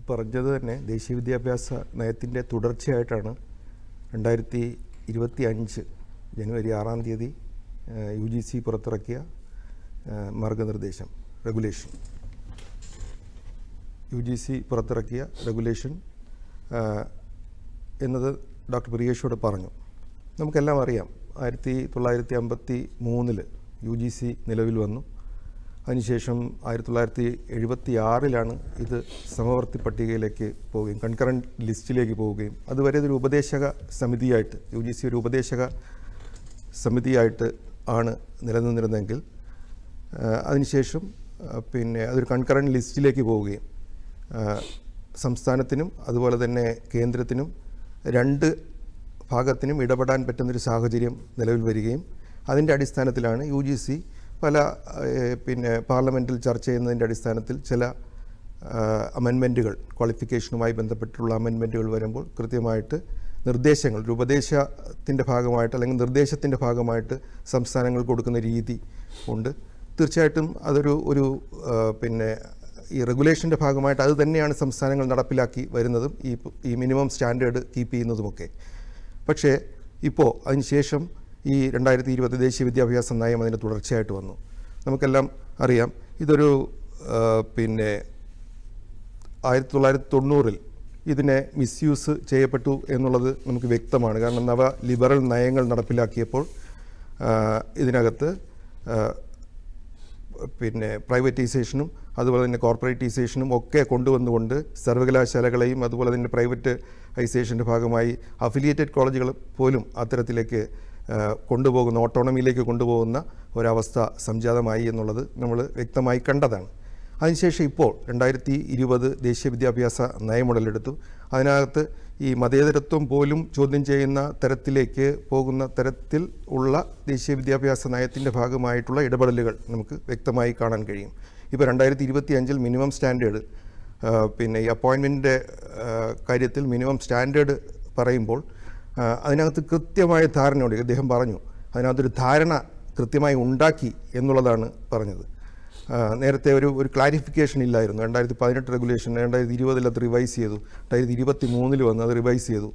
പറഞ്ഞത് തന്നെ ദേശീയ വിദ്യാഭ്യാസ നയത്തിൻ്റെ തുടർച്ചയായിട്ടാണ് 2025 ജനുവരി 6-ാം തീയതി UGC പുറത്തിറക്കിയ മാർഗനിർദ്ദേശം റെഗുലേഷൻ. UGC പുറത്തിറക്കിയ റെഗുലേഷൻ എന്നത് ഡോക്ടർ പ്രിയേഷോട് പറഞ്ഞു. നമുക്കെല്ലാം അറിയാം, 1953 UGC നിലവിൽ വന്നു. അതിനുശേഷം 1976 ഇത് സമവർത്തി പട്ടികയിലേക്ക് പോവുകയും കൺകറൻറ്റ് ലിസ്റ്റിലേക്ക് പോവുകയും അതുവരെ ഇതൊരു ഉപദേശക സമിതിയായിട്ട് UGC ഒരു ഉപദേശക സമിതിയായിട്ട് ആണ് നിലനിന്നിരുന്നെങ്കിൽ അതിനുശേഷം അതൊരു കൺകറൻറ്റ് ലിസ്റ്റിലേക്ക് പോവുകയും സംസ്ഥാനത്തിനും അതുപോലെ തന്നെ കേന്ദ്രത്തിനും രണ്ട് ഭാഗത്തിനും ഇടപെടാൻ പറ്റുന്നൊരു സാഹചര്യം നിലവിൽ വരികയും അതിൻ്റെ അടിസ്ഥാനത്തിലാണ് UGC പല പാർലമെൻറ്റിൽ ചർച്ച ചെയ്യുന്നതിൻ്റെ അടിസ്ഥാനത്തിൽ ചില അമെൻമെൻറ്റുകൾ, ക്വാളിഫിക്കേഷനുമായി ബന്ധപ്പെട്ടുള്ള അമെൻമെൻറ്റുകൾ വരുമ്പോൾ കൃത്യമായിട്ട് നിർദ്ദേശങ്ങൾ, ഒരു ഉപദേശത്തിൻ്റെ ഭാഗമായിട്ട് അല്ലെങ്കിൽ നിർദ്ദേശത്തിൻ്റെ ഭാഗമായിട്ട് സംസ്ഥാനങ്ങൾ കൊടുക്കുന്ന രീതി ഉണ്ട്. തീർച്ചയായിട്ടും അതൊരു ഈ റെഗുലേഷൻ്റെ ഭാഗമായിട്ട് അത് തന്നെയാണ് സംസ്ഥാനങ്ങൾ നടപ്പിലാക്കി വരുന്നതും ഈ മിനിമം സ്റ്റാൻഡേർഡ് കീപ്പ് ചെയ്യുന്നതുമൊക്കെ. പക്ഷേ ഇപ്പോൾ അതിനുശേഷം ഈ 2020 ദേശീയ വിദ്യാഭ്യാസ നയം അതിൻ്റെ തുടർച്ചയായിട്ട് വന്നു. നമുക്കെല്ലാം അറിയാം, ഇതൊരു 1990 ഇതിനെ മിസ്യൂസ് ചെയ്യപ്പെട്ടു എന്നുള്ളത് നമുക്ക് വ്യക്തമാണ്. കാരണം നവ ലിബറൽ നയങ്ങൾ നടപ്പിലാക്കിയപ്പോൾ ഇതിനകത്ത് പ്രൈവറ്റൈസേഷനും അതുപോലെ തന്നെ കോർപ്പറേറ്റൈസേഷനും ഒക്കെ കൊണ്ടുവന്നുകൊണ്ട് സർവകലാശാലകളെയും അതുപോലെ തന്നെ പ്രൈവറ്റൈസേഷൻ്റെ ഭാഗമായി അഫിലിയേറ്റഡ് കോളേജുകൾ പോലും അത്തരത്തിലേക്ക് കൊണ്ടുപോകുന്ന, ഓട്ടോണമിയിലേക്ക് കൊണ്ടുപോകുന്ന ഒരവസ്ഥ സംജാതമായി എന്നുള്ളത് നമ്മൾ വ്യക്തമായി കണ്ടതാണ്. അതിനുശേഷം ഇപ്പോൾ 2020 ദേശീയ വിദ്യാഭ്യാസ നയം ഉടലെടുത്തു. അതിനകത്ത് ഈ മതേതരത്വം പോലും ചോദ്യം ചെയ്യുന്ന തരത്തിലേക്ക് പോകുന്ന തരത്തിൽ ഉള്ള ദേശീയ വിദ്യാഭ്യാസ നയത്തിൻ്റെ ഭാഗമായിട്ടുള്ള ഇടപെടലുകൾ നമുക്ക് വ്യക്തമായി കാണാൻ കഴിയും. ഇപ്പോൾ 2025 മിനിമം സ്റ്റാൻഡേർഡ് ഈ അപ്പോയിൻമെൻറ്റിൻ്റെ കാര്യത്തിൽ മിനിമം സ്റ്റാൻഡേർഡ് പറയുമ്പോൾ അതിനകത്ത് കൃത്യമായ ധാരണയോടെ അദ്ദേഹം പറഞ്ഞു, അതിനകത്തൊരു ധാരണ കൃത്യമായി ഉണ്ടാക്കി എന്നുള്ളതാണ് പറഞ്ഞത്. നേരത്തെ ഒരു ക്ലാരിഫിക്കേഷൻ ഇല്ലായിരുന്നു. 2018 റെഗുലേഷൻ 2020 അത് റിവൈസ് ചെയ്തു, 2023 വന്ന് അത് റിവൈസ് ചെയ്തു.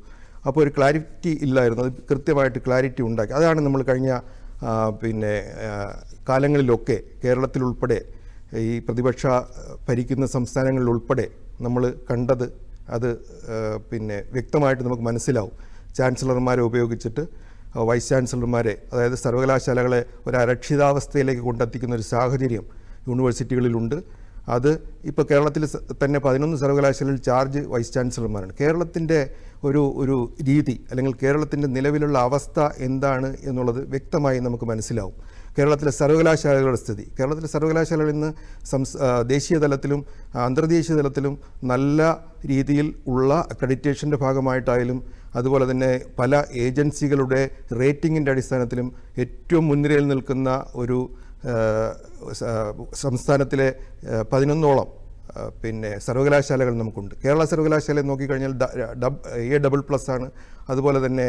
അപ്പോൾ ഒരു ക്ലാരിറ്റി ഇല്ലായിരുന്നു, അത് കൃത്യമായിട്ട് ക്ലാരിറ്റി ഉണ്ടാക്കി. അതാണ് നമ്മൾ കഴിഞ്ഞ കാലങ്ങളിലൊക്കെ കേരളത്തിലുൾപ്പെടെ ഈ പ്രതിപക്ഷ ഭരിക്കുന്ന സംസ്ഥാനങ്ങളിലുൾപ്പെടെ നമ്മൾ കണ്ടത്. അത് വ്യക്തമായിട്ട് നമുക്ക് മനസ്സിലാവും. ചാൻസലർമാരെ ഉപയോഗിച്ചിട്ട് വൈസ് ചാൻസലർമാരെ, അതായത് സർവകലാശാലകളെ ഒരു അരക്ഷിതാവസ്ഥയിലേക്ക് കൊണ്ടെത്തിക്കുന്ന ഒരു സാഹചര്യം യൂണിവേഴ്സിറ്റികളിലുണ്ട്. അത് ഇപ്പോൾ കേരളത്തിൽ തന്നെ 11 സർവകലാശാലയിൽ ചാർജ് വൈസ് ചാൻസലർമാരാണ്. കേരളത്തിൻ്റെ ഒരു രീതി അല്ലെങ്കിൽ കേരളത്തിൻ്റെ നിലവിലുള്ള അവസ്ഥ എന്താണ് എന്നുള്ളത് വ്യക്തമായി നമുക്ക് മനസ്സിലാവും. കേരളത്തിലെ സർവകലാശാലകളുടെ സ്ഥിതി, കേരളത്തിലെ സർവകലാശാലകൾ ഇന്ന് ദേശീയ തലത്തിലും അന്തർദേശീയ തലത്തിലും നല്ല രീതിയിൽ ഉള്ള അക്രഡിറ്റേഷൻ്റെ ഭാഗമായിട്ടായാലും അതുപോലെ തന്നെ പല ഏജൻസികളുടെ റേറ്റിങ്ങിൻ്റെ അടിസ്ഥാനത്തിലും ഏറ്റവും മുൻനിരയിൽ നിൽക്കുന്ന ഒരു സംസ്ഥാനത്തിലെ 11ഓളം സർവകലാശാലകൾ നമുക്കുണ്ട്. കേരള സർവകലാശാലയെ നോക്കിക്കഴിഞ്ഞാൽ A++ ആണ്. അതുപോലെ തന്നെ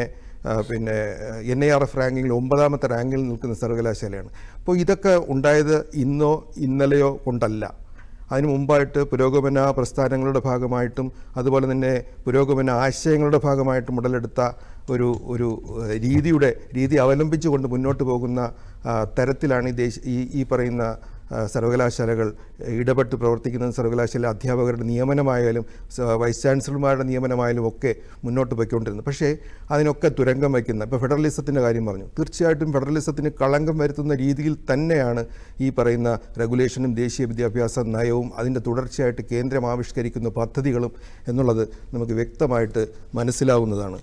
NIRF റാങ്കിങ്ങിൽ 9ാമത്തെ റാങ്കിൽ നിൽക്കുന്ന സർവകലാശാലയാണ്. അപ്പോൾ ഇതൊക്കെ ഉണ്ടായത് ഇന്നോ ഇന്നലെയോ കൊണ്ടല്ല. അതിനു മുമ്പായിട്ട് പുരോഗമന പ്രസ്ഥാനങ്ങളുടെ ഭാഗമായിട്ടും അതുപോലെ തന്നെ പുരോഗമന ആശയങ്ങളുടെ ഭാഗമായിട്ടും ഉടലെടുത്ത ഒരു രീതി അവലംബിച്ചുകൊണ്ട് മുന്നോട്ട് പോകുന്ന തരത്തിലാണ് ഈ പറയുന്ന സർവകലാശാലകൾ ഇടപെട്ട് പ്രവർത്തിക്കുന്ന സർവകലാശാല അധ്യാപകരുടെ നിയമനമായാലും വൈസ് ചാൻസലർമാരുടെ നിയമനമായാലും ഒക്കെ മുന്നോട്ട് പോയിക്കൊണ്ടിരുന്നത്. പക്ഷേ അതിനൊക്കെ തുരങ്കം വയ്ക്കുന്ന, ഇപ്പോൾ ഫെഡറലിസത്തിൻ്റെ കാര്യം പറഞ്ഞു, തീർച്ചയായിട്ടും ഫെഡറലിസത്തിന് കളങ്കം വരുത്തുന്ന രീതിയിൽ തന്നെയാണ് ഈ പറയുന്ന റെഗുലേഷനും ദേശീയ വിദ്യാഭ്യാസ നയവും അതിൻ്റെ തുടർച്ചയായിട്ട് കേന്ദ്രം ആവിഷ്കരിക്കുന്ന പദ്ധതികളും എന്നുള്ളത് നമുക്ക് വ്യക്തമായിട്ട് മനസ്സിലാവുന്നതാണ്.